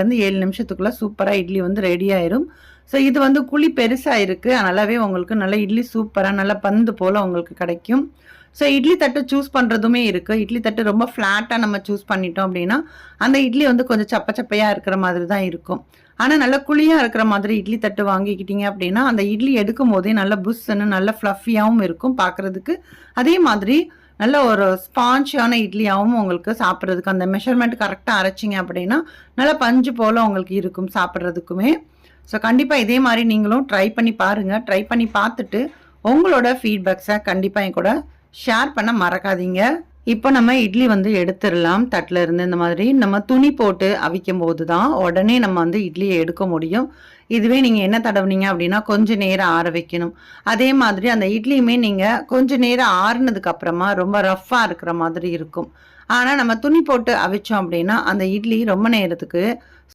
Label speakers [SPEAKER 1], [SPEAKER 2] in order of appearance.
[SPEAKER 1] வந்து 7 நிமிஷத்துக்குள்ள சூப்பரா இட்லி வந்து ரெடி ஆயிரும். ஸோ இது வந்து குழி பெருசா இருக்கு. அதனாலவே உங்களுக்கு நல்ல இட்லி சூப்பரா நல்ல பந்து போல உங்களுக்கு கிடைக்கும். ஸோ இட்லி தட்டு சூஸ் பண்றதுமே இருக்கு. இட்லி தட்டு ரொம்ப ஃப்ளாட்டா நம்ம சூஸ் பண்ணிட்டோம் அப்படின்னா, அந்த இட்லி வந்து கொஞ்சம் சப்ப சப்பையா இருக்கிற மாதிரி தான் இருக்கும். ஆனா நல்ல குழியா இருக்கிற மாதிரி இட்லி தட்டு வாங்கிக்கிட்டீங்க அப்படின்னா, அந்த இட்லி எடுக்கும்போதே நல்ல புஸ்ஸுன்னு நல்ல ஃப்ளஃபியாவும் இருக்கும் பார்க்கறதுக்கு. அதே மாதிரி நல்ல ஒரு ஸ்பான்ஜான இட்லியாவும் உங்களுக்கு சாப்பிடுறதுக்கு அந்த மெஷர்மெண்ட் கரெக்ட்டா அரைச்சீங்க அப்படின்னா, நல்லா பஞ்சு போல உங்களுக்கு இருக்கும் சாப்பிடுறதுக்குமே. ஸோ கண்டிப்பா இதே மாரி நீங்களும் ட்ரை பண்ணி பாருங்க. ட்ரை பண்ணி பார்த்துட்டு, உங்களோட ஃபீட்பேக்ஸ கண்டிப்பா என் கூட ஷேர் பண்ண மறக்காதீங்க. இப்போ நம்ம இட்லி வந்து எடுத்துறலாம் தட்டுல இருந்து. இந்த மாதிரி நம்ம துணி போட்டு அவிக்கும்போது தான் உடனே நம்ம வந்து இட்லிய எடுக்க முடியும். இதுவே நீங்க எண்ணெய் தடவுனீங்க அப்படின்னா, கொஞ்ச நேரம் ஆற வைக்கணும். அதே மாதிரி அந்த இட்லியுமே நீங்க கொஞ்ச நேரம் ஆறுனதுக்கு அப்புறமா ரொம்ப ரஃப்பா இருக்கிற மாதிரி இருக்கும். ஆனா நம்ம துணி போட்டு அவிச்சோம் அப்படின்னா, அந்த இட்லி ரொம்ப நேரத்துக்கு